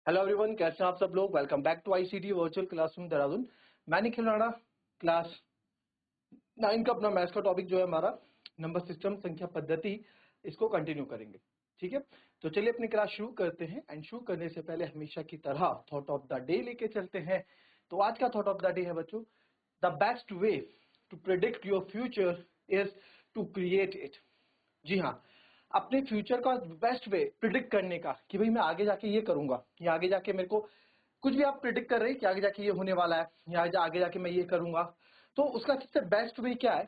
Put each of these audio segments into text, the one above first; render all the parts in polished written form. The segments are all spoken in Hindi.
हेलो एवरीवन, कैसे हैं आप सब लोग। Welcome back to ICT virtual classroom Dehradun. मैं निखिल राणा, क्लास 9 का अपना मैथ्स का टॉपिक जो है हमारा नंबर सिस्टम संख्या पद्धति, इसको कंटिन्यू करेंगे। ठीक है, तो चलिए अपनी क्लास शुरू करते हैं। एंड शुरू करने से पहले हमेशा की तरह थॉट ऑफ द डे लेके चलते हैं। तो आज का थॉट ऑफ द डे है बच्चों, the best way to predict your future is to create it. जी हाँ, अपने फ्यूचर का बेस्ट वे प्रिडिक्ट करने का कि भाई मैं आगे जाके ये करूंगा, या आगे जाके मेरे को कुछ भी आप प्रिडिक्ट कर रहे हैं कि आगे जाके ये होने वाला है, या आगे जाके मैं ये करूंगा, तो उसका सबसे बेस्ट वे क्या है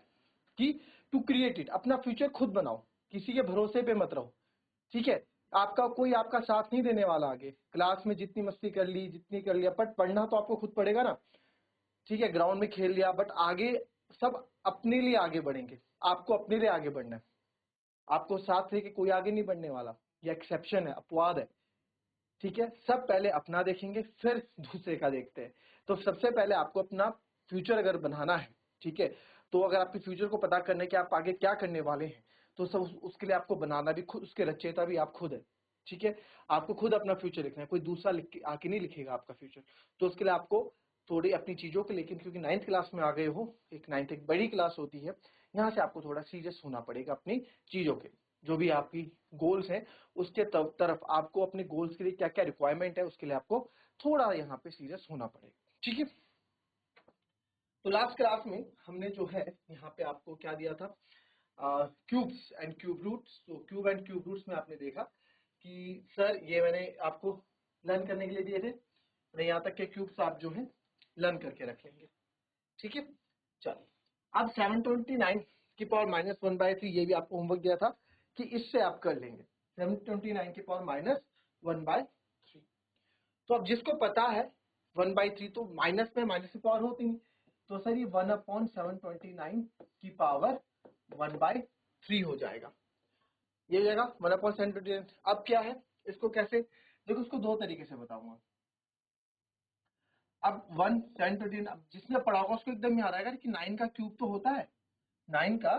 कि टू क्रिएट इट। अपना फ्यूचर खुद बनाओ, किसी के भरोसे पे मत रहो। ठीक है, आपका कोई आपका साथ नहीं देने वाला। आगे क्लास में जितनी मस्ती कर ली, जितनी कर लिया, बट पढ़ना तो आपको खुद पड़ेगा ना। ठीक है, ग्राउंड में खेल लिया, बट आगे सब अपने लिए आगे बढ़ेंगे। आपको अपने लिए आगे बढ़ना है, आपको साथ लेके कोई आगे नहीं बढ़ने वाला। ये एक्सेप्शन है, अपवाद है। ठीक है, सब पहले अपना देखेंगे फिर दूसरे का देखते हैं। तो सबसे पहले आपको अपना फ्यूचर अगर बनाना है, ठीक है, तो अगर आपके फ्यूचर को पता करने के आप आगे क्या करने वाले हैं, तो सब उसके लिए आपको बनाना भी खुद, उसके रचयिता भी आप खुद है। ठीक है, आपको खुद अपना फ्यूचर लिखना है, कोई दूसरा लिख के आके नहीं लिखेगा आपका फ्यूचर। तो उसके लिए आपको थोड़ी अपनी चीजों के, लेकिन क्योंकि 9th क्लास में आ गए हो, एक 9th एक बड़ी क्लास होती है, यहाँ से आपको थोड़ा सीरियस होना पड़ेगा अपनी चीजों के। जो भी आपकी गोल्स हैं उसके तरफ आपको अपने गोल्स के लिए क्या क्या रिक्वायरमेंट है, उसके लिए आपको थोड़ा यहाँ पे सीरियस होना पड़ेगा। ठीक है, तो लास्ट क्लास में हमने जो है यहाँ पे आपको क्या दिया था, क्यूब्स एंड क्यूब रूट्स। तो क्यूब एंड क्यूब रूट्स में आपने देखा कि सर ये मैंने आपको लर्न करने के लिए दिए थे, मैं यहाँ तक के क्यूब्स आप जो है लर्न करके रख लेंगे। ठीक है, चलिए अब 729 की पावर -1/3, ये भी आपको होमवर्क दिया था कि इससे आप कर लेंगे 729 की पावर -1/3। तो अब जिसको पता है 1/3, तो माइनस में माइनस की पावर होती नहीं, तो सर ये 1/729 की पावर 1/3 हो जाएगा। ये हो जाएगा 1/729। अब क्या है, इसको कैसे देखो, इसको दो तरीके से बताऊंगा। अब 1/729, अब जिसने पढ़ा होगा उसको एकदम याद आएगा कि 9 का क्यूब तो होता है 9 का।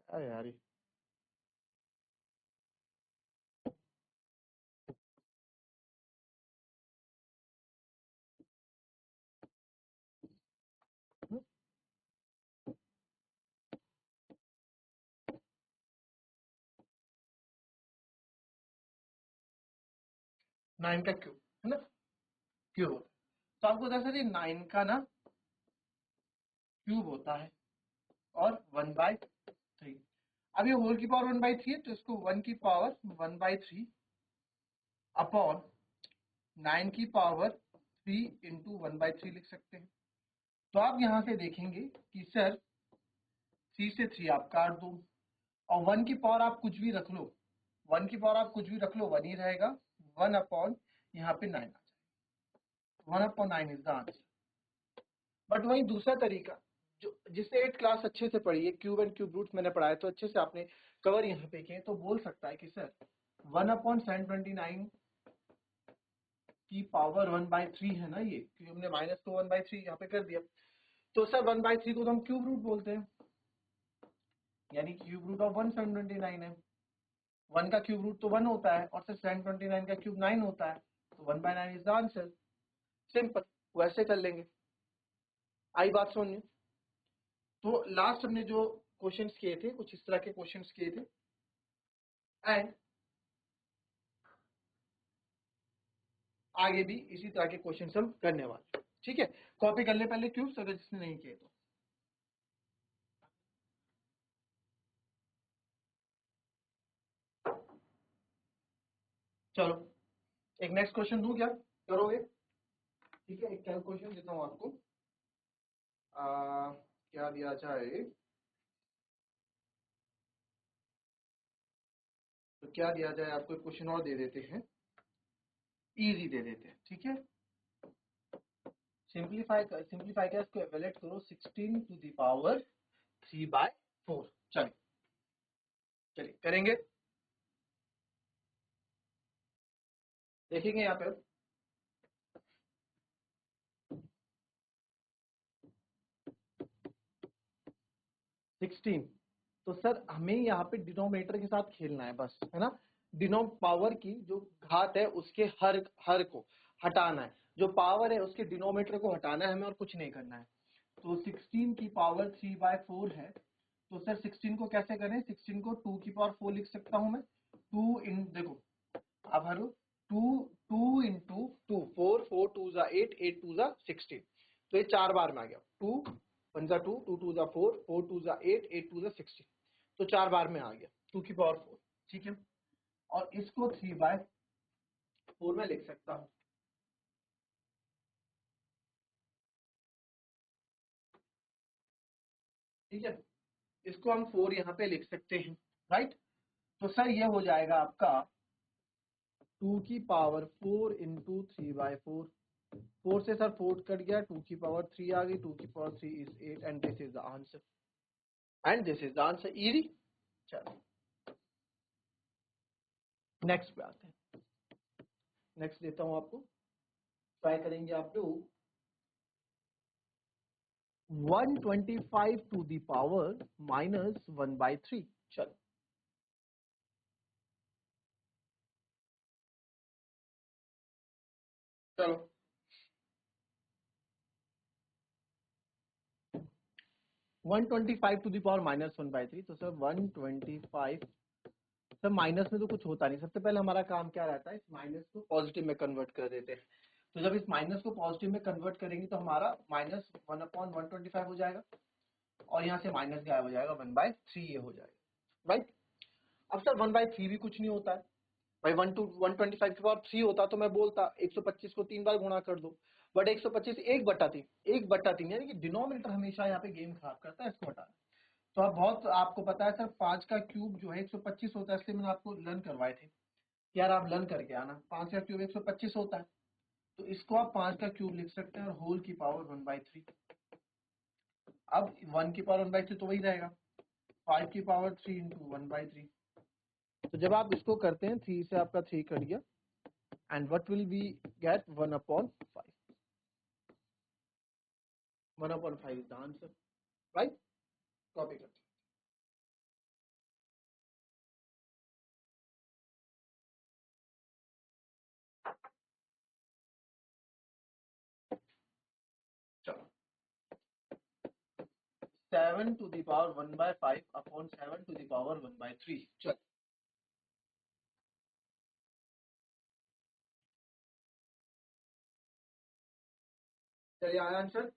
क्या यार 9 का क्यूब है ना, क्यूब होता है। तो आपको बता सर ये 9 का ना क्यूब होता है और 1/3। अब ये होल की पावर 1/3 है, तो इसको 1 की पावर 1/3 अपॉन 9 की पावर 3 इंटू 1/3 लिख सकते हैं। तो आप यहां से देखेंगे कि सर 3 से 3 आप काट दो, और 1 की पावर आप कुछ भी रख लो, 1 की पावर आप कुछ भी रख लो 1 ही रहेगा। 1 अपॉन यहाँ पे 9 आ जाएगा, 1/9 इज द आंसर। बट वही दूसरा तरीका, जो जिसने 8 क्लास अच्छे से पढ़ी है, क्यूब एंड क्यूब रूट्स मैंने पढ़ाया तो अच्छे से आपने कवर यहाँ पे किए, तो बोल सकता है कि सर 1/729 की पावर 1/3 है ना, ये क्योंकि हमने माइनस को 1/3 यहाँ पे कर दिया, तो सर 1/3 को तो हम क्यूब रूट बोलते हैं, यानी क्यूब रूट ऑफ 1/729 है। 1 का क्यूब रूट तो 1 होता है, और सर 729 का क्यूब 9 होता है, तो 1/9 इज द आंसर। सिंपल, वैसे कर लेंगे। आई बात समझ में। तो लास्ट हमने जो क्वेश्चंस किए थे, कुछ इस तरह के क्वेश्चंस किए थे, एंड आगे भी इसी तरह के क्वेश्चंस हम करने वाले। ठीक है, कॉपी कर ले पहले क्यूब्स, अगर जिसने नहीं किए तो। चलो एक नेक्स्ट क्वेश्चन दूं क्या, करोगे? ठीक है, एक क्वेश्चन देता हूं आपको। क्या दिया जाए, तो क्या दिया जाए आपको, एक क्वेश्चन और दे देते हैं, इजी दे देते हैं। ठीक है, सिंप्लीफाई का इसको एवेलेट करो 16 टू द पावर 3/4। चलिए चलिए करेंगे, देखेंगे यहाँ पे। 16। तो सर हमें यहाँ पे डिनोमिनेटर के साथ खेलना है बस, है ना। डिनो पावर की जो घात है उसके हर हर को हटाना है, जो पावर है उसके डिनोमिनेटर को हटाना है हमें, और कुछ नहीं करना है। तो 16 की पावर 3/4 है, तो सर 16 को कैसे करें, 16 को 2 की पावर 4 लिख सकता हूं मैं। 2 इन देखो अब हरो 2 2 इंटू 2 4 4 2 जा 8 8 2 जा 16, तो ये 4 बार में आ गया। 2 1 जा 2 2 2 जा 4 4 2 जा 8 8 2 जा 16, तो 4 बार में आ गया 2 की पावर 4, ठीक है। और इसको 3/4 में लिख सकता हूँ, ठीक है। इसको हम 4 यहाँ पे लिख सकते हैं, राइट। तो सर ये हो जाएगा आपका 2 की पावर 4 इंटू 3/4। 4 से सर 4 कट गया, 2 की पावर 3 आ गई, 2 की power 3 is 8 and this is the answer, and this is the answer, easy. चलो नेक्स्ट पे आते हैं। नेक्स्ट देता हूं आपको, ट्राई करेंगे आप लोग 125 टू द पावर -1/3। चलो चलो 125 टू द पावर -1/3, तो सर 125, सर माइनस में तो कुछ होता नहीं, सबसे पहले हमारा काम क्या रहता है, इस माइनस को पॉजिटिव में कन्वर्ट कर देते हैं। तो जब इस माइनस को पॉजिटिव में कन्वर्ट करेंगे तो हमारा -1/125 हो जाएगा, और यहाँ से माइनस गायब हो जाएगा, 1/3 ये हो जाएगा, राइट। अब सर 1/3 भी कुछ नहीं होता है भाई, 125 के पावर 3 होता तो मैं बोलता 125 को 3 बार गुणा कर दो, बट 125 1/3 यानी कि डिनोमिनेटर हमेशा यहाँ पे गेम खराब करता है, इसको हटाना। तो अब बहुत आपको पता है सर 5 का क्यूब जो है 125 होता है, इसलिए मैंने आपको लर्न करवाए थे यार, आप लर्न करके आना। 5 का क्यूब 125 होता है, तो इसको आप 5 का क्यूब लिख सकते हैं, और होल की पावर 1/3। अब 1 की पावर 1/3 तो वही रहेगा, 5 की पावर 3 इंटू 1/3। तो जब आप इसको करते हैं 3 से आपका 3 कट गया, and what will we get 1/5। 1/5 is the answer, right. Copy करते हैं। चलो 7 to the power 1/5 upon 7 to the power 1/3। चलो चलिए आया आंसर।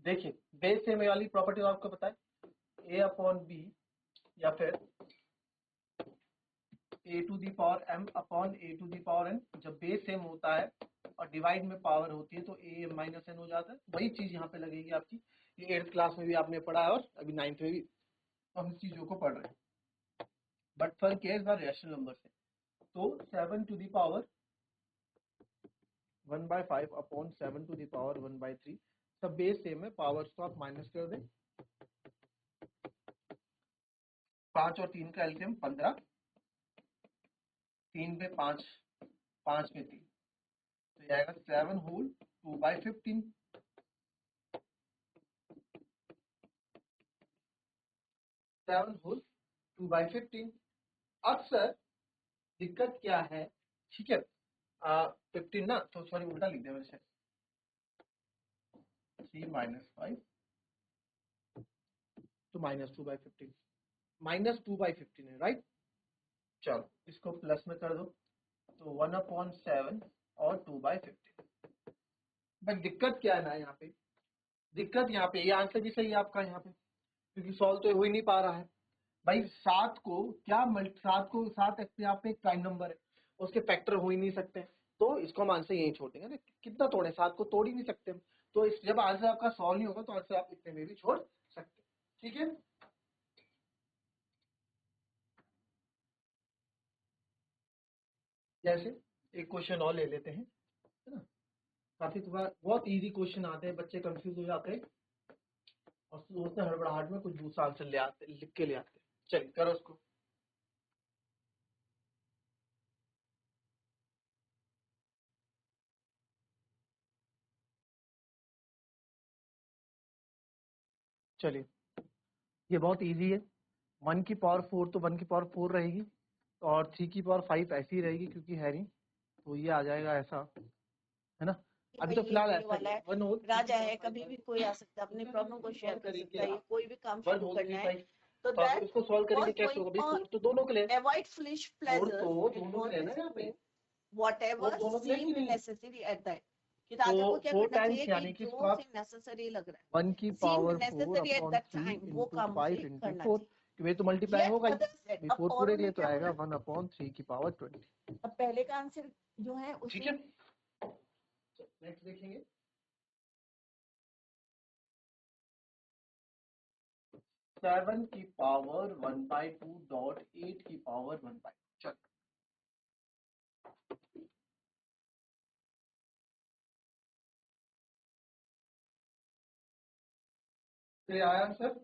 देखिए बेस सेम वाली प्रॉपर्टी आपको पता है, ए अपॉन बी या फिर A to the power M upon A to the power N. जब बेस सेम होता है और डिवाइड में पावर होती है तो ए एम माइनस एन हो जाता है, वही चीज यहाँ पे लगेगी आपकी। ये 8th क्लास में भी आपने पढ़ा है, और अभी 9th में भी हम इस चीजों को पढ़ रहे हैं, बट फर्क है इस बार रेशनल नंबर से। तो 7 to the power 1/5 upon 7 to the power 1/3, सब बेस सेम है, पावर्स को आप माइनस कर दें। 5 और 3 का एलसीएम 15, 3 पे 5, 5 पे 3, तो ये आएगा 7 होल 2/15। 7 होल 2/15। अब सर दिक्कत क्या है, ठीक है, 15 ना, तो सॉरी उल्टा लिख दिया मेरे से, 3 - 5 तो -2/15, -2/15 है, राइट। चलो इसको प्लस में कर दो, तो 1/7 और 2/15। बट दिक्कत क्या है ना यहाँ पे, दिक्कत यहाँ पे, ये आंसर भी सही है आपका यहाँ पे, क्योंकि सॉल्व तो हो ही नहीं पा रहा है भाई। 7 को क्या 7 को 7 यहाँ पे एक प्राइम नंबर है, उसके फैक्टर हो ही नहीं सकते, तो इसको हम आंसर यही छोड़ देंगे। कितना तोड़े, 7 को तोड़ ही नहीं सकते हम, तो जब आंसर आपका सॉल्व नहीं होगा तो आंसर आप इतने में भी छोड़ सकते हैं, ठीक है। जैसे एक क्वेश्चन और ले लेते हैं, है ना। काफी बहुत इजी क्वेश्चन आते हैं, बच्चे कंफ्यूज हो जाते हैं और सोचते हैं हड़बड़ाहट में कुछ दूसरा आंसर ले आते, लिख के ले आते हैं। चलिए करो उसको। चलिए ये बहुत इजी है, 1 की पावर 4 तो 1 की पावर 4 रहेगी और 3 की पावर 5 ऐसी ही रहेगी क्योंकि है नहीं, तो ये आ जाएगा ऐसा, है ना। अभी तो फिलहाल ऐसा ही है, 1 होल राजा है, कभी भी कोई आ सकता है, अपनी प्रॉब्लम को शेयर कर सकता है, कोई भी काम 1 शुरू होल करना 3 है। 5, तो तो आप इसको सॉल्व करेंगे कैसे होगा भाई, 4 तो दोनों के लिए, अवॉइड फ्लिश 4 प्लेजर्स, तो दोनों के लिए ना यहाँ पे, whatever 4 दोनों के लिए कि seemed नहीं, necessary at that, कि राजा को क्या 4 करना टाइम्स चाहिए यानी कि कि इसको जो आप से नेसेसरी लग रहा 1 की है, seemed power 4 necessary at upon that 3 time, वो इंटू काम 5 उसे इंटू करना 4, चाहिए। ये तो मल्टीप्लाई Yet होगा ही, others said, 4 अब पूरे औरों लिए ने तो क्या आएगा बोला, 1 अपॉन 3 की पावर 20, अब पहले का आंसर जो है ठीक उसे है। नेक्स्ट देखेंगे, 7 की पावर 1/2 डॉट 8 की पावर 1/2, चल तो आया आंसर।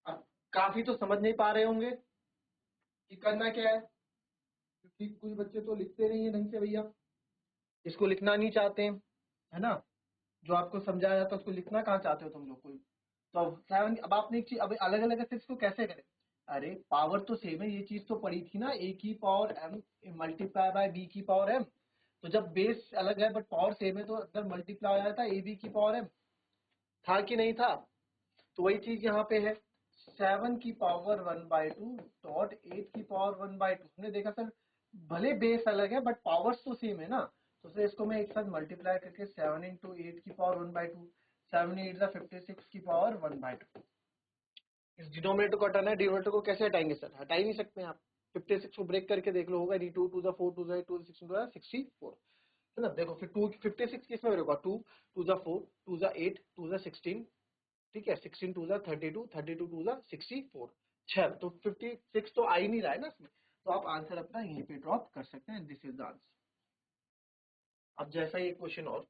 अब काफी तो समझ नहीं पा रहे होंगे कि करना क्या है, क्योंकि कुछ बच्चे तो लिखते नहीं है ढंग से भैया, इसको लिखना नहीं चाहते हैं, है ना, जो आपको समझाया जाता है उसको लिखना कहाँ चाहते हो तुम लोग कोई। तो अब 7, अब आपने एक चीज, अब अलग अलग ऐसे इसको कैसे करें, अरे पावर तो सेम है, ये चीज तो पड़ी थी ना, a की power m multiply by b की पावर m, तो जब बेस अलग है बट पावर सेम है तो अंदर मल्टीप्लाई हो जाता है ab की पावर m, था कि नहीं था, तो वही चीज यहाँ पे है, 7 की पावर 1/2 डॉट 8 की पावर 1/2, हमने देखा सर भले बेस अलग है बट पावर्स तो सेम है ना, तो सर इसको मैं एक साथ मल्टीप्लाई करके 7 इंटू 8 की पावर 1/2, 7 8 56 की पावर 1/2, इस डिनोमिनेटर को हटाना है, डिनोमिनेटर को कैसे हटाएंगे सर, हटा ही नहीं सकते हैं आप, 56 को ब्रेक करके देख लो, होगा 2 2 4 2 8 2 6 64, है ना, देखो फिर 2 56 किस में होगा, 2 2 4 2 8 2 16, ठीक है, 16 2 32 32 2 64, 6, तो 56 तो आ ही नहीं रहा है ना इसमें, तो आप आंसर अपना यहीं पे ड्रॉप कर सकते हैं, दिस इज द आंसर। अब जैसा ये क्वेश्चन और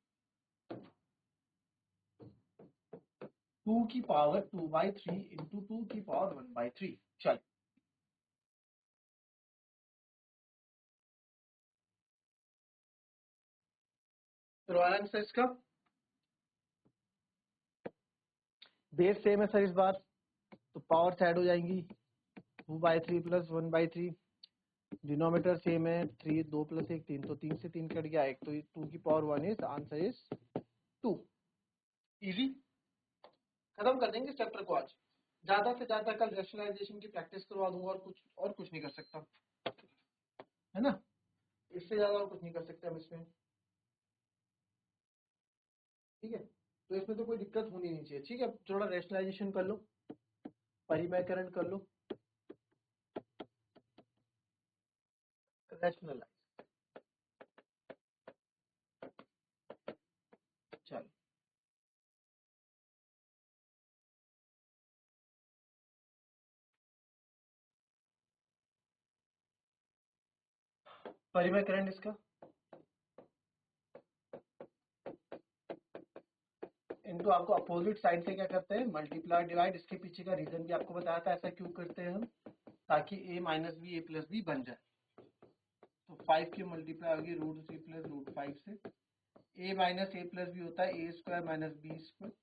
2 की पावर 2/3 इंटू 2 की पावर 1/3, चल तो आंसर इसका बेस सेम है सर इस बार, तो पावर ऐड हो जाएंगी, 2/3 प्लस 1/3, डिनोमिनेटर सेम है, 3 2 प्लस 1 3, तो 3 से 3 कट गया एक, तो 2 की power 1 is answer is 2, easy, खत्म कर देंगे इस चैप्टर को आज, ज्यादा से ज्यादा कल रैशनलाइजेशन की प्रैक्टिस करवा दूंगा, और कुछ नहीं कर सकता, है ना, इससे ज्यादा और कुछ नहीं कर सकते हम इसमें, ठीक है, तो इसमें तो कोई दिक्कत होनी नहीं चाहिए, ठीक है, थोड़ा रैशनलाइजेशन कर लो, परिमयकरण कर लो, रैशनलाइज, चलो परिमयकरण इसका इनटू आपको अपोजिट साइड से क्या करते हैं, मल्टीप्लाई डिवाइड, इसके पीछे का रीजन भी आपको बताया था, ऐसा क्यों करते हैं हम, ताकि a minus B a plus B बन जाए, तो 5 की मल्टीप्लाई होगी √3 प्लस √5 से, a minus a plus B होता है a square minus B square,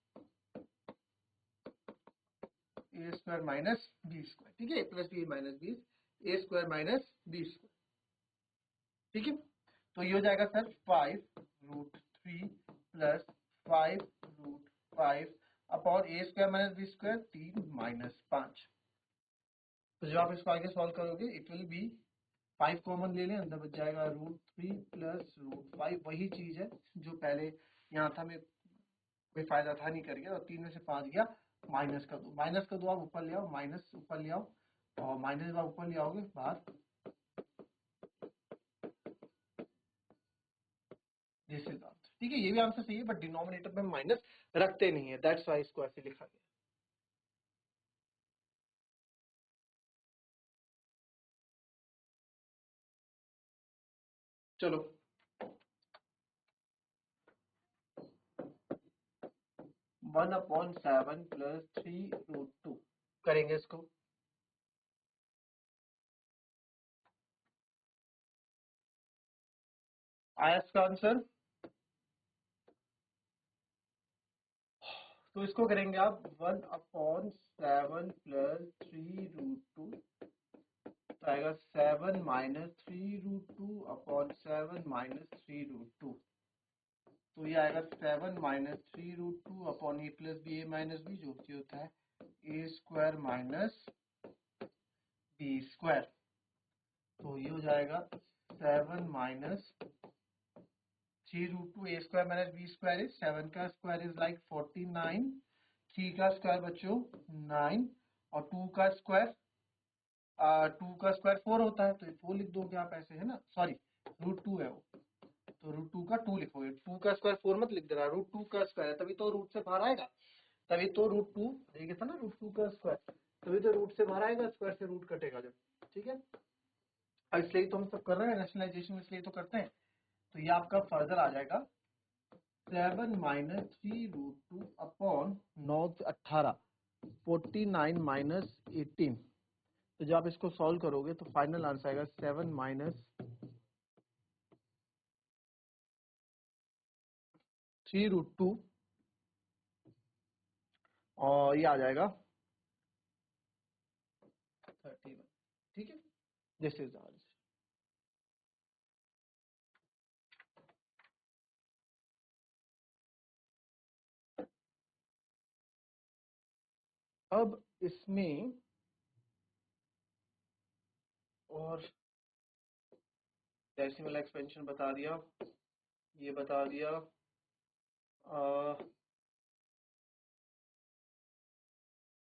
a square minus B square, ठीक है, a plus B minus B, a square minus B square, ठीक है, तो ये हो जाएगा sir 5√3 plus 5√5 upon a square minus B square, 3 minus 5, तो जब आप इसको आगे सॉल्व करोगे इट विल बी 5 कॉमन ले लें, अंदर बच जाएगा √3 प्लस √5, वही चीज है जो पहले यहाँ था, मैं कोई फायदा था नहीं कर गया, और 3 में से 5 गया, माइनस कर दो, माइनस कर दो, आप ऊपर ले आओ, माइनस ऊपर ले आओ, और माइनस आप ऊपर ले आओगे बाहर, दिस इज आंसर, ठीक है, ये भी आंसर सही है, बट डिनोमिनेटर में माइनस रखते नहीं है, दैट्स व्हाई इसको ऐसे लिखा गया। चलो 1/7 प्लस 3√2 करेंगे इसको, आया इसका आंसर, तो इसको करेंगे आप 1/7 प्लस 3√2, तो आएगा 7 माइनस 3√2 अपॉन 7 माइनस 3√2, तो ये आएगा 7 minus 3√2 upon A plus B A minus B, जो कि होता है A square minus B square. तो ये हो जाएगा 7 minus 3√2 A square minus B square is 7 का स्क्वायर इज लाइक 49, 3 का स्क्वायर बच्चों 9 और 2 का स्क्वायर 4 होता है, तो 4 लिख दोगे आप ऐसे, है ना, सॉरी √2 है वो, तो √2 का 2 लिखोगे, 2 का स्क्वायर 4 मत लिख देना, √2 का स्क्वायर है, तभी तो रूट से बाहर आएगा, तभी तो √2 देखिए था ना, √2 का स्क्वायर, तभी तो रूट से बाहर आएगा, स्क्वायर से रूट कटेगा जब, ठीक है। और इसलिए तो हम सब कर रहे हैं रैशनलाइजेशन, इसलिए तो करते हैं। तो ये आपका फर्दर आ जाएगा 7 माइनस 3√2 अपॉन 9 से 18, 49 माइनस 18, तो जब आप इसको सॉल्व करोगे तो फाइनल आंसर आएगा 7 माइनस 3√2 और ये आ जाएगा 31, ठीक है, दिस इज आंसर। अब इसमें और डेसिमल एक्सपेंशन बता दिया, ये बता दिया,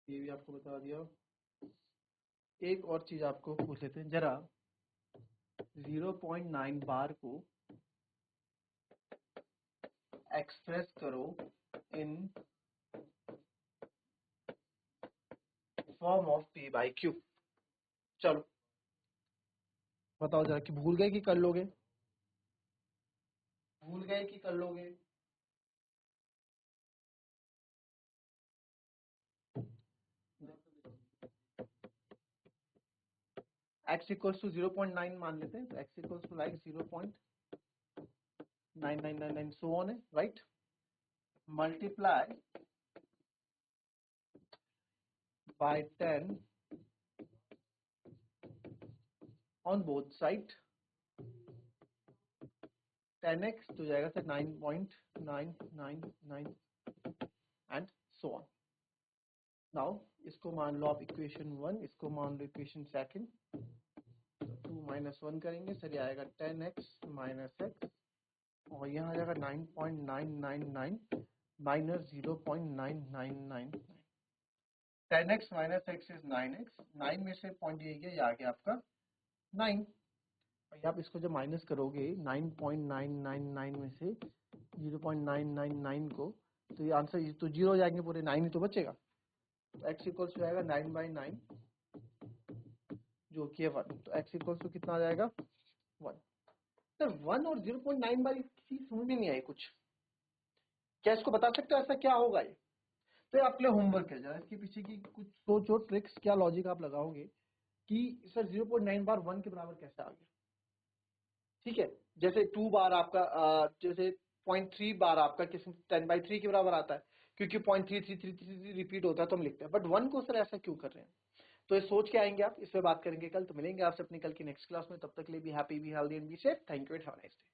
ये भी आपको बता दिया। एक और चीज आपको पूछ लेते हैं जरा, 0.9 बार को एक्सप्रेस करो in form of p by Q. चलो बताओ जरा कि भूल गए कि कर लोगे, भूल गए कि कर लोगे? x इक्वल्स टू 0.9 मान लेते हैं, तो x equals to like 0.9999 so on है, right, multiply by 10 on both side, 10x तो जाएगा sir 9.999 and so on. Now इसको मान लो आप इक्वेशन 1, इसको मान लो इक्वेशन सेकंड, 2 माइनस 1 करेंगे सर, ये आएगा 10x माइनस x, और यहाँ आ जाएगा 9.999 minus 0.9999, 10x minus x is 9x, 9 में से पॉइंट ये गया, ये आ गया आपका 9, और आप इसको जब माइनस करोगे 9.999 में से 0.999 को, तो ये आंसर तो 0 हो जाएंगे पूरे, 9 ही तो बचेगा, तो x इक्वल्स हो जाएगा 9/9 जो कि है 1, तो x इक्वल्स टू कितना आ जाएगा 1। सर 1 और 0.9 बार किसी समझ में नहीं आई कुछ, क्या इसको बता सकते हो ऐसा क्या होगा ये? तो आप ले होमवर्क है जरा, इसके पीछे की कुछ सोचो, ट्रिक्स, क्या लॉजिक आप लगाओगे कि सर 0.9 बार 1 के बराबर कैसे आ गया, ठीक है। जैसे 2 बार आपका जैसे 0.3 बार आपका किसी 10/3 के बराबर आता है, क्योंकि 0.3333 रिपीट होता है तो हम लिखते हैं, बट 1 को सर ऐसा क्यों कर रहे हैं? तो ये सोच के आएंगे आप, इस पे बात करेंगे कल, तो मिलेंगे आपसे अपनी कल की नेक्स्ट क्लास में, तब तक के लिए be happy, be healthy and be safe. Thank you and have a nice day.